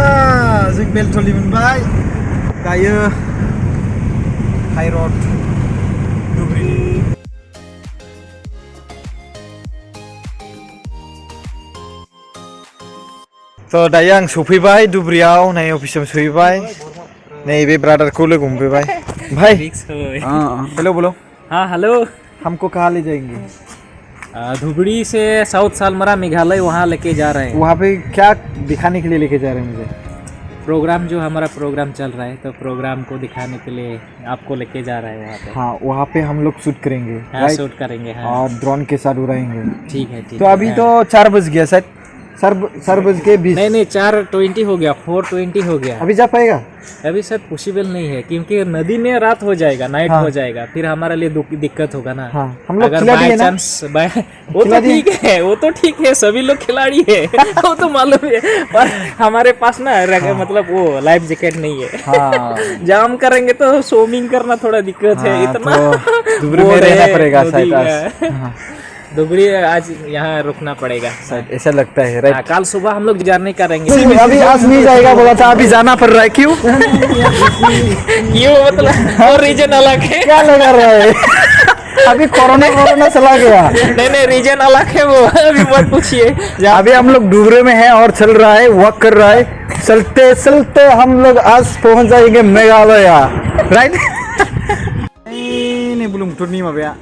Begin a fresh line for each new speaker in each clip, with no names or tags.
जों बेलथलि मोनबाय दायो हाइ रड धुब्रिनि थ' दायो आं सफैबाय धुब्रियाव नै अफिसाव सफैबाय नैबे ब्रादारखौ लोगो मोनफैबाय भाई हेलो बोलो
हाँ हेलो
हमको कहाँ ले जाएंगे
धुबरी से साउथ सालमरा मेघालय वहाँ लेके जा रहे हैं।
वहाँ पे क्या दिखाने के लिए लेके जा रहे हैं मुझे
प्रोग्राम जो हमारा प्रोग्राम चल रहा है तो प्रोग्राम को दिखाने के लिए आपको लेके जा रहे हैं वहाँ पे।
हाँ वहाँ पे हम लोग शूट करेंगे
हाँ शूट करेंगे हाँ।
और ड्रोन के साथ उड़ाएंगे
ठीक है ठीक
तो
है,
अभी
हाँ।
तो 4 बज गया शायद 4 बज के 20
नहीं 4:20 हो गया 4:20 हो गया
अभी जा पाएगा
अभी शायद पॉसिबल नहीं है क्योंकि नदी में रात हो जाएगा नाइट
हाँ।
हो जाएगा फिर हमारे लिए दिक्कत होगा ना।
हाँ, हम लोग
अगर
खिलाड़ी
बाय
है ना?
चांस वो तो ठीक है वो तो ठीक है सभी लोग खिलाड़ी है वो तो मालूम है पर हमारे पास ना मतलब वो लाइफ जैकेट नहीं है।
हाँ
जाम करेंगे तो स्विमिंग करना थोड़ा दिक्कत है
हाँ,
इतना
तो धुबरी में रहना पड़ेगा शायद आज।
धुबरी आज यहाँ रुकना पड़ेगा
शायद ऐसा लगता है
हाँ,
राइट
कल सुबह हम लोग जर्नी करेंगे।
अभी आज नहीं जाएगा बोला था अभी जाना पड़ रहा है क्यों
क्यों मतलब और रीजन अलग है
क्या लगा रहा है अभी कोरोना चला गया
नहीं रीजन अलग है वो अभी मत पूछिए।
अभी हम लोग डुबरे में हैं और चल रहा है वॉक कर रहा है चलते चलते हम लोग आज पहुंच जाएंगे Meghalaya right ini belum turni माबाया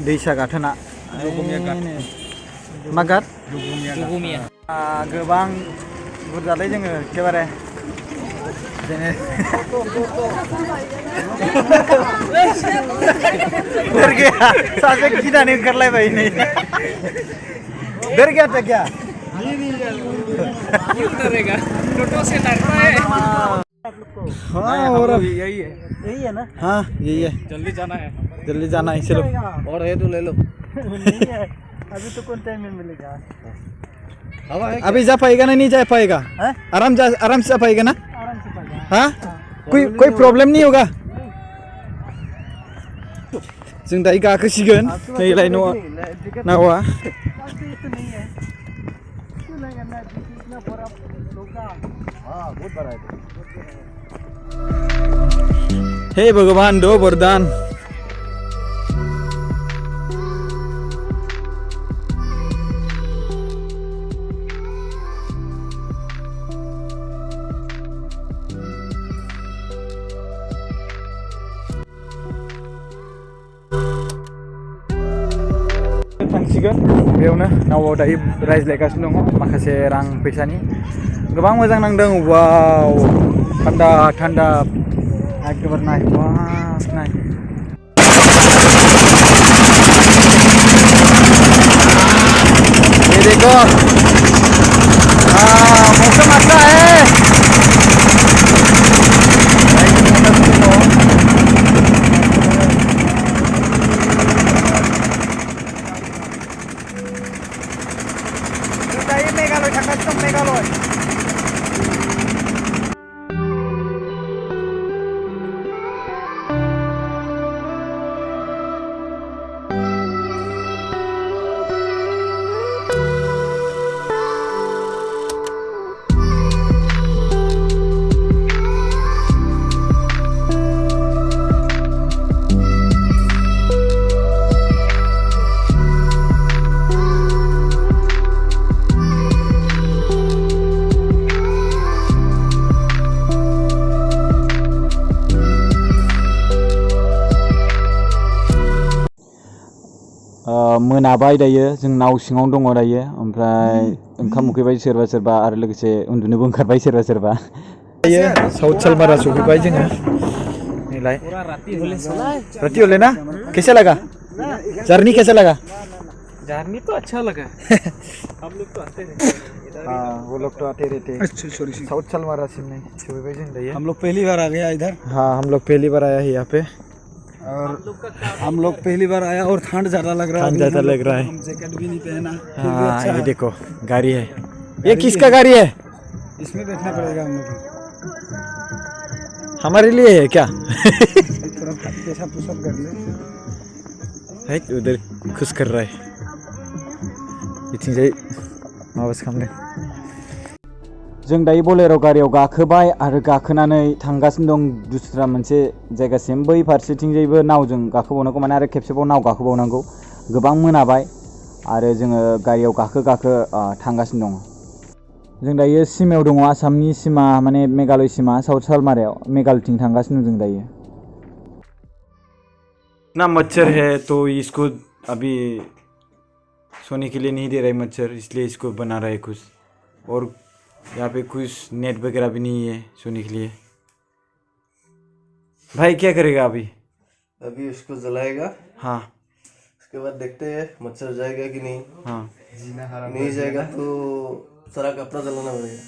दैसा गाथोना मा गाथ गोबां बुरजालै जोङो एखेबारे डर गया सासे गिनानै ओंखारलायबाय नै डर गया था क्या
क्यों डरेगा टोटो से डरता है।
हाँ और यही है ना हाँ यही है
जल्दी जाना है
चलो
और है तो ले लो
नहीं है अभी तो कौन टाइम में मिलेगा अभी जा पाएगा ना नहीं जा पाएगा आराम से जा पाएगा ना हाँ कोई प्रॉब्लम नहीं होगा जों दायो गाखोसिगोन नैलाय नावा हे भगवान दो वरदान थांसिगोन बेयावनो नावाव दायो रायज्लायगासिनो दङ माखासे रां फैसानि गोबां मोजां नांदों वाव थान्दा एकदम नाय मस्त नाय ये देखो मौसम अच्छा है मेघालय थांगासिनो दं मेघालय मोनाबाय दायो जों नाव सिङाव दङ दायो ओमफ्राय ओंखाम उखैबाय सोरबा आरो लोगोसे उन्दुनोबो ओंखारबाय सोरबा दायो साउथ सालमारा सफैबाय जोङो नैलाय राति होले ना कैसा लगा जर्नी कैसा लगा
जर्नी तो अच्छा लगा हम लोग तो आते रहते
हाँ वो लोग तो आते रहते अच्छा सॉरी साउथ सालमारा से नहीं सफैबाय जों दायो
हम लोग पहली बार आ गया इधर
हाँ हम लोग पहली बार आया है यहाँ पे
और हम लोग पहली बार आया और ठंड ज़्यादा लग रहा है
ठंड ज़्यादा लग रहा है
हम जैकेट भी नहीं पहना
हाँ अच्छा ये देखो गाड़ी है ये किसका गाड़ी है
इसमें बैठना पड़ेगा हम लोग
हमारे लिए है क्या
थोड़ा पेशाब पुशअप कर ले
है उधर खुश कर रहा है इतनी माबासो खालामदों जों दायो बलेर' गारियाव गाखोबाय आरो गाखोनानै थांगासिनो दं दुस्रा मोनसे जायगासिम बै फारसेथिंजायबो नावजों गाखोबावनांगौ माने आरो खेबसेबाव नाव गाखोबावनांगौ गोबां मोनाबाय आरो जोङो गारियाव गाखो थांगासिनो दं जों दायो सिमायाव दङ आसामनि सिमा माने मेघालय सिमा साउथ सालमारायाव मेघालयथिं थांगासिनो जों दायो ना मच्छर है तो इसको अभी सोने के लिए नहीं दे रहे मच्छर इसलिए इसको बना रहे कुछ और यहाँ पे कुछ नेट वगैरह भी नहीं है सोने के लिए भाई क्या करेगा अभी
उसको जलाएगा
हाँ
उसके बाद देखते हैं मच्छर जाएगा कि नहीं
हाँ
नहीं जाएगा तो सारा कपड़ा जलाना पड़ेगा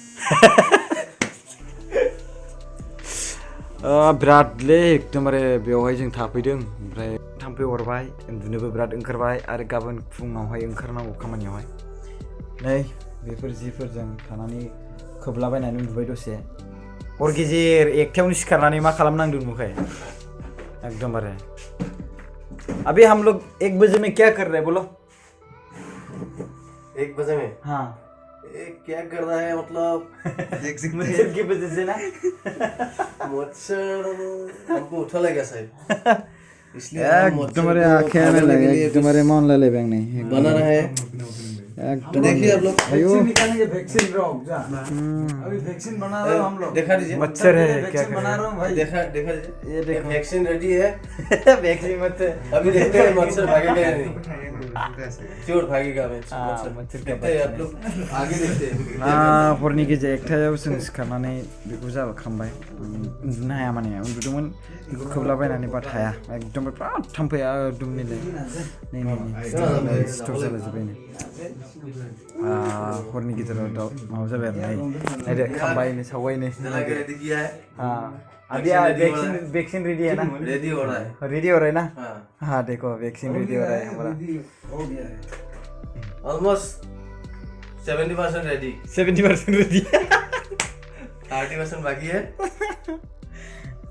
बिरादलै एकदमबारे बेवहाय जों थाफैदों ओमफ्राय थाम्फै अरबाय उन्दुनोबो बिराद ओंखारबाय आरो गाबोन फुङावहाय ओंखारनांगौ खामानियावहाय नै बेफोर जिफोरजों थानानै खोबलाबायनानै उन्दुबाय दसे हर गेजेर एकथायावनो सिखारनानै मा खालामनांदों नुखाय एकदमबारे अभी हम लोग 1 बजे में क्या कर रहे हैं बोलो
1 बजे में
हाँ
क्या कर रहा है मतलब
मच्छर की वजह से ना
मच्छर हमको उठा लेगा साहब इसलिए
एकदमबारे आंखें आने लगे एकदमबारे मन ले ले नहीं
बना रहा है देखिए आप लोग
वैक्सीन निकालेंगे वैक्सीन रोक जा अभी वैक्सीन बना रहे हो हम लोग
देखा दीजिए
मच्छर है क्या
वैक्सीन बना रहा हूँ भाई
देखा दीजिए
ये देखो
वैक्सीन रेडी है
वैक्सीन मच्छर
अभी देखते हैं मच्छर भागेगा या नहीं चोर भागेगा
मच्छर
देखते हैं आप लोग आगे देखते हैं
हरनि गेजेर एकथायाव जों सिखारनानै बेखौ जाबा खामबाय उन्दुनो हाया माने उन्दुदोंमोन बेखौ खोबलाबायनानै बाट हाया एकदम बिराद थाम्फैया एकदम मिलाय नै स्टप जालाजोब्बाय नै हरनि गेजेराव माबा जाबाय आरो नै नायदो खामबाय नै सावबाय नै
रेडी किया है
अभी वैक्सीन रेडी है ना
रेडी हो रहा है
रेडी हो रहा है ना हाँ देखो वैक्सीन रेडी हो रहा है हमारा
हो गया है
ऑलमोस्ट 70% रेडी
70% रेडी
30% बाकी है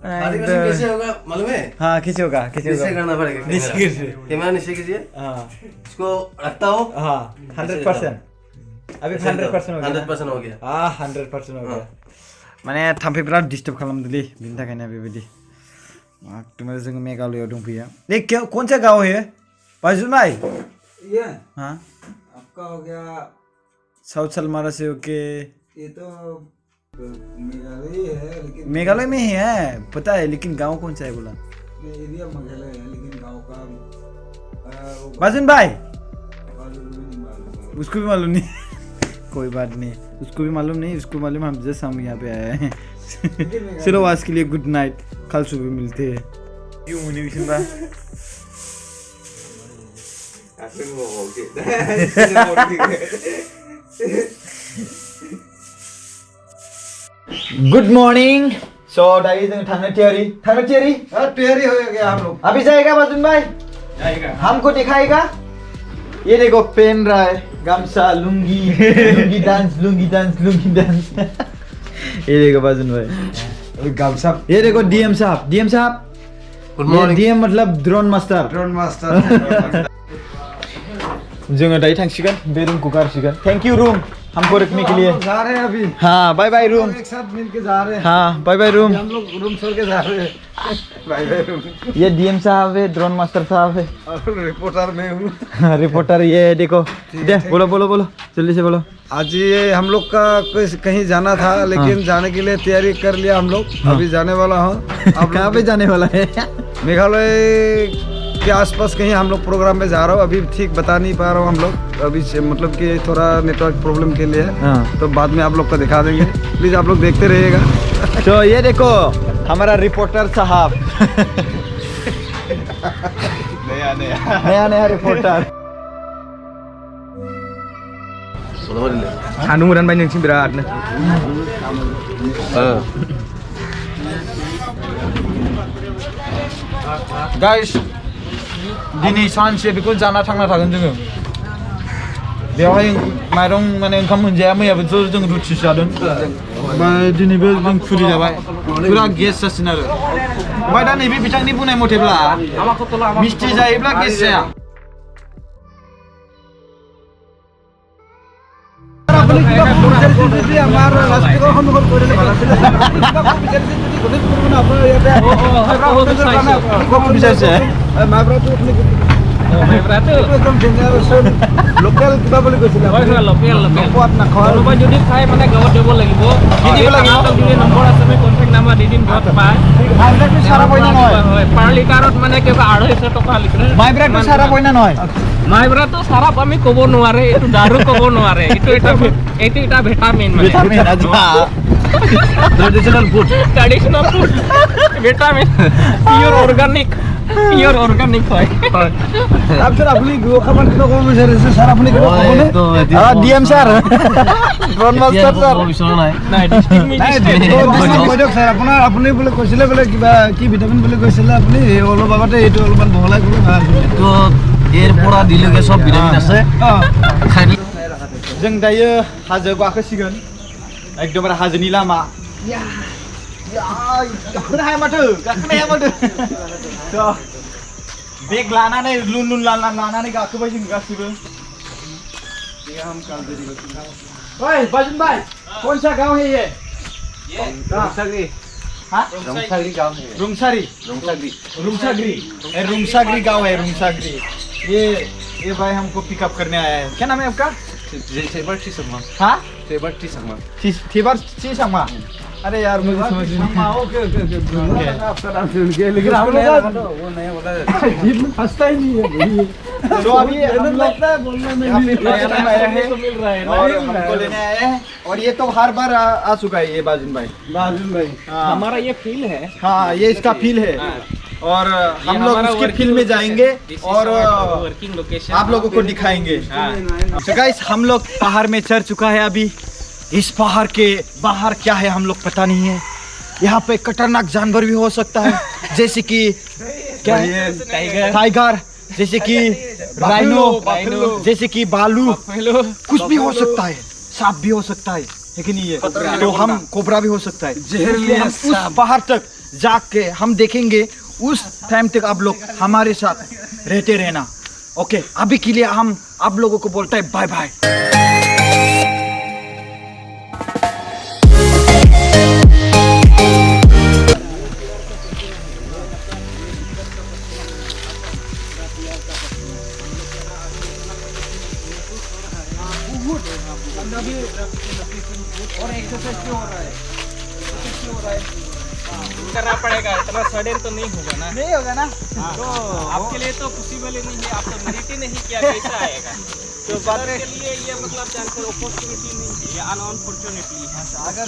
30% कैसे होगा मालूम है
हाँ कैसे होगा
नीचे करना पड़ेगा
नीचे कीजिए
कैमरा नीचे कीजिए
हाँ
इसको रखता हूँ
हाँ 100% अभी 100% हो गया
100% हो गया
हाँ 100% हो गया माने थाम्फै बिराद डिस्टार्ब खालामदोंलै बिनि थाखायनो बेबायदि एकदमबारे जोङो मेघालयआव दंफैयो ये क्या कौन सा गाँव है बाजुन भाई
ये
हाँ
आपका हो गया
साउथ सलमारा से होके
ये तो मेघालय है लेकिन
मेघालय में ही है पता है लेकिन गाँव कौन सा है बोला
एरिया मेघालय है लेकिन गांव का
बाजुन भाई
बाजू में नहीं मालूम
उसको भी मालूम नहीं कोई बात नहीं उसको भी मालूम नहीं उसको मालूम हम जस्ट हम यहाँ पे आए हैं चलो आज के लिए गुड नाइट कल सुबह मिलते हैं क्यों मुझे भी सुन गुड मॉर्निंग सो दाई जों थांनो थियारी
तैयारी हो गया हम लोग
अभी जाएगा बाजुन भाई
जाएगा
हमको दिखाएगा ये देखो पहन रहा है गामसा लुंगी लुंगी डांस ये देखो बाजुन भाई
गामसा
ये देखो डीएम साहब
गुड मॉर्निंग
डीएम मतलब ड्रोन मास्टर जोङो दायो थांसिगोन बे रूमखौ गारसिगोन थैंक यू रूम हमको रखने के लिए
जा रहे हैं अभी
हाँ बाय बाय रूम
एक साथ मिलके जा रहे हैं
हाँ बाय बाय रूम
हम लोग रूम छोड़ के जा रहे हैं बाय बाय रूम
ये डीएम साहब है ड्रोन मास्टर साहब है
और रिपोर्टर मैं हूँ
रिपोर्टर ये देखो दे बोलो जल्दी से बोलो
आज ये हम लोग का कहीं जाना था लेकिन जाने के लिए तैयारी कर लिया हम लोग अभी जाने वाला हूँ
अब कहाँ पे जाने वाला है
मेघालय के आसपास कहीं हम लोग प्रोग्राम में जा रहा हूँ अभी ठीक बता नहीं पा रहा हूँ हम लोग अभी से मतलब कि थोड़ा नेटवर्क प्रॉब्लम के लिए
हाँ।
तो बाद में आप लोग को दिखा देंगे प्लीज आप लोग देखते रहिएगा
तो ये देखो हमारा रिपोर्टर साहब नया रिपोर्टर
सान्दुं रानबाय नोंसिम बिरादनो
गाइस दिनै सानसे बेखौ जाना थांना थागोन जोङो बेवहाय माइरं माने ओंखाम मोनजाया मैयाबो जों रुटि जादों ओमफ्राय दिनैबो जों फुरि जाबाय पुरा गेस जासिन आरो ओमफ्राय दा नैबे बिथांनि बुंनाय मथेब्ला मिस्टि जायोब्ला गेस जाया
हमारा रास्ते को
Kok bisa sih?
Mabra tuh एकदम जेनेरेशन लोकल किबा बोले কৈছিল
লোকেল
কোৱাত না খোৱা
কোনোবা যদি খাই মানে গাঁৱত দিব লাগিব যদি নম্বৰ আছে আমি কন্টেক্ট নাম্বাৰ দি দিম গাঁৱত পায়
মাইব্ৰেকটো সারা পয়না নহয়
হয় পাৰ লিটাৰত মানে কিবা 250 টকা লিটাৰ
মাইব্ৰেকটো সারা পয়না নহয়
মাইব্ৰাটো সারা আমি ক'ব নোৱাৰে এইটো দাৰু ক'ব নোৱাৰে এইটো এটা ভিটামিন মানে
ভিটামিন আজা ট্ৰেডিশনাল ফুড
ভিটামিন পিওর অর্গানিক হয়
তাৰপিছত আপুনি গো খাবার কিবা ক'ব বিচাৰিছে স্যাৰ আপুনি কিবা ক'বনে
DM sir drone master sir
নাই ডিস্ট্রিক্ট
স্যার আপোনাৰ আপুনি বোলে কৈছিলে বোলে কিবা কি ভিটামিন বুলি কৈছিলে আপুনি অলপ আগতে এইটো অলপমান বহলাই ক'ব
তো এর পড়া দিলগে সব ভিটামিন আছে जों दायो हाजो गाखोसिगोन एकदमबारे हाजोनि लामा गाखोनो हाया माथो बेग लानानै लुन लुन लानानै गाखोबाय जों गासिबो ओइ बाजुन भाई कौन सा गांव है ये रुमसागरी हाँ रुमसागरी गांव है रुमसागरी गांव है रुमसागरी ये भाई हमको पिकअप करने आया है क्या नाम है आपका हाँ थेबर शर्मा अरे यार मुझे समझ नहीं ओके आपका नाम सुन के लेकिन हम लोग वो नहीं बोला हंसता ही नहीं है तो अभी हम लोग बोलने में भी आया है और हमको लेने आए हैं और ये तो हर बार आ चुका है ये बाजुन भाई
हमारा ये फील है
हाँ ये इसका फील है और हम लोग उसके फील्ड में जाएंगे और
वर्किंग लोकेशन
आप लोगों को दिखाएंगे तो गाइस हम लोग पहाड़ में चढ़ चुका है अभी इस पहाड़ के बाहर क्या है हम लोग पता नहीं है यहाँ पे खतरनाक जानवर भी हो सकता है जैसे कि क्या टाइगर जैसे कि राइनो जैसे कि भालू कुछ भी हो सकता है सांप भी हो सकता है लेकिन ये तो हम कोबरा भी हो सकता है इसलिए हम उस पहाड़ तक जाके हम देखेंगे उस टाइम तक आप लोग हमारे साथ रहते रहना ओके अभी के लिए हम आप लोगों को बोलता है बाय बाय
और एक्सरसाइज क्यों हो रहा है
करना पड़ेगा इतना सडन तो नहीं होगा ना तो आपके लिए तो पॉसिबल ही नहीं है आप तो मेरिट ही नहीं किया कैसे आएगा तो बात के लिए ये मतलब जानकर अपॉर्चुनिटी नहीं है ये अनफॉर्चुनेटली
अगर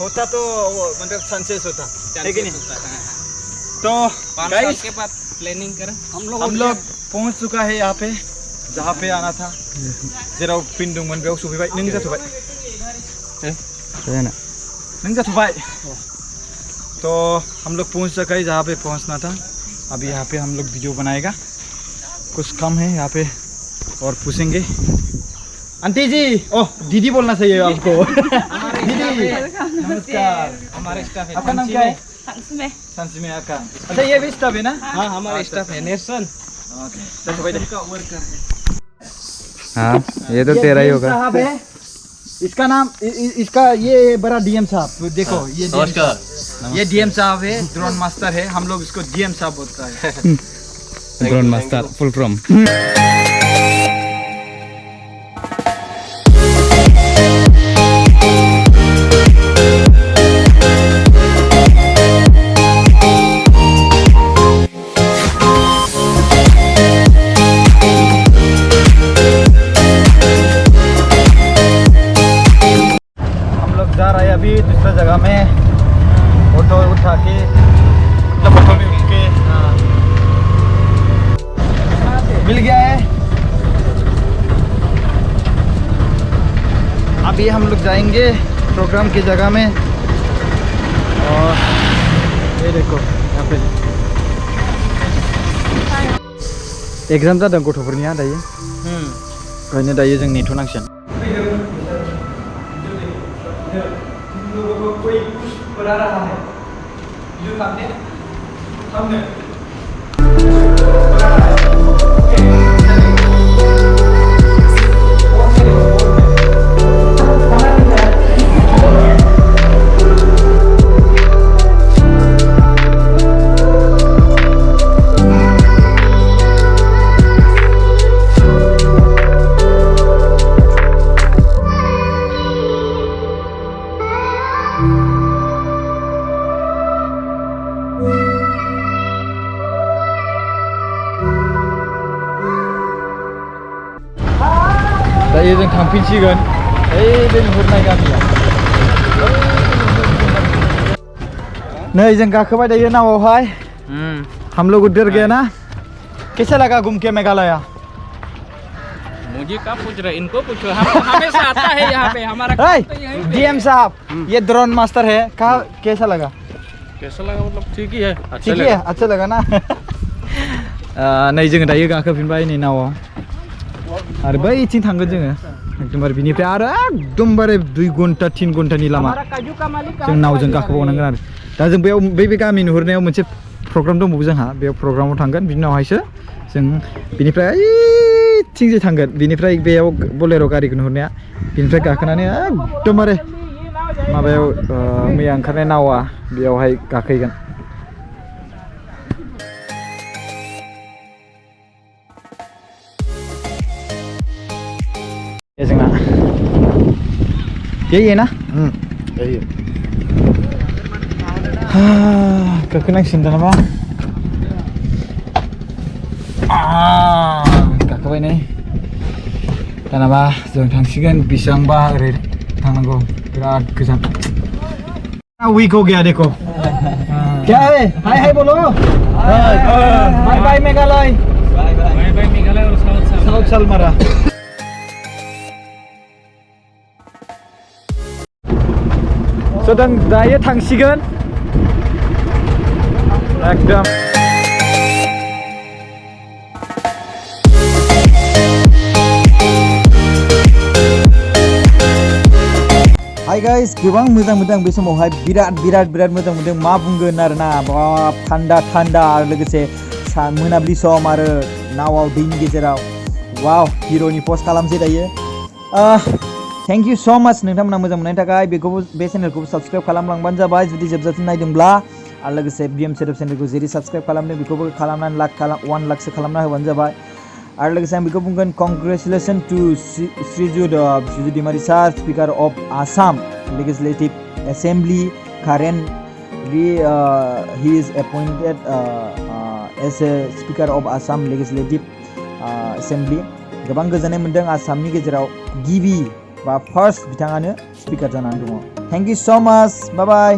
होता तो वो मतलब चांसेस होता है कि नहीं तो
5 साल के बाद प्लानिंग करें
हम लोग पहुंच चुका है यहाँ पे जहाँ पे आना था जेराव पिंदोंमोन बेयाव सफैबाय नों जाथ'बाय नों जाथ'बाय तो हम लोग पहुंच चुका है जहाँ पे पहुंचना था अभी यहाँ पे हम लोग वीडियो बनाएगा कुछ कम है यहाँ पे और पूछेंगे आंटी जी ओह दीदी बोलना चाहिए आपको दीदी नमस्कार
हमारे स्टाफ है
आपका नाम क्या है संसमे आपका अच्छा ये भी स्टाफ है ना
हाँ हमारे स्टाफ है नेशन
हाँ ये तो तेरा ही होगा साहब है इसका नाम इसका ये बड़ा डीएम साहब देखो ये नमस्कार ये डीएम साहब है ड्रोन मास्टर है हम लोग इसको डीएम साहब बोलता है
ड्रोन मास्टर फुल फ्रॉम
अभी दूसरा जगह में ऑटो उठा के मतलब ऑटो में उठ के मिल गया है अभी हम लोग जाएंगे प्रोग्राम की जगह में और ये देखो यहाँ पे एग्जाम जादों गथ'फोरनिया दायो ओंखायनो दायो जों नेथ'नांसिगोन लोगों को कोई कुछ बना रहा है जो सामने थांफिनसिगोन ओइ बे नुहुरनाय गामिया नै जों गाखोबाय दायो नावआवहाय हम लोग उधर गए ना कैसा लगा घूम के मेघालय
मुझे क्या पूछ रहे इनको पूछो हम हमेशा आता है यहाँ पे हमारा काम तो यहीं पे
डीएम साहब ये ड्रोन मास्टर है कहा कैसा लगा
कैसा लगा मतलब ठीक ही है
ठीक है अच्छा लगा ना नै जोङो दायो गाखोफिनबाय नै नावआव आरो बैथिं थांगोन जोङो एकदमबारे बिनिफ्राय आरो एकदमबारे 2 घन्टा 3 घन्टानि लामा जों नावजों गाखोबावनांगोन आरो दा जों बेयाव बै गामि नुहुरनायाव मोनसे प्रग्राम दंबावो जोंहा बेयाव प्रग्रामाव थांगोन बिनि उनावहायसो जों बिनिफ्राय ओइथिंजे थांगोन बिनिफ्राय बेयाव बोलेर' गारिखौ नुहुरनाया बिनिफ्राय गाखोनानै एकदमबारे माबायाव मैया ओंखारनाय नावा बेयावहाय गाखोहैगोन जोंना यही है ना
यही है
गाखोनांसिगोन दानाबा गाखोबाय नै दानाबा जों थांसिगोन बेसेबांबा ओरै थांनांगौ बिराद गोजान वीक हो गया देखो क्या है हाय हाय बोलो bye bye Meghalaya
bye bye Meghalaya और
साउथ सालमारा जों दायो थांसिगोन एकदम हाय गाइस गोबां मोजां मोनदों बे समावहाय बिराद मोजां मोनदों मा बुंगोन आरोना बाब थान्दा आरो लोगोसे मोनाबिलि सम आरो नावआव दैनि गेजेराव वाव हिर'नि पस्ट खालामसै दायो थेंक इउ सो माच नोंथांमोना मोजां मोननायनि थाखाय बेखौबो बे चेनेलखौबो साबस्क्राइब खालामलांबानो जाबाय जुदि जोबजासिम नायदोंब्ला आरो लोगोसे बिएम सेटअप चेनेलखौ जेरै साबस्क्राइब खालामदों बेखौबो खालामनानै 1 लाखसो खालामना होबानो जाबाय आरो लोगोसे आं बेखौ बुंगोन congratulation to Srijut Daimari sir speaker of Assam legislative assembly currently he is appointed as a speaker of Assam legislative assembly गोबां गोजोननाय मोन्दों आसामनि गेजेराव गिबि बा फार्स्ट बिथाङानो स्पिकार जानानै दङ थेंक इउ सो माच बाय बाय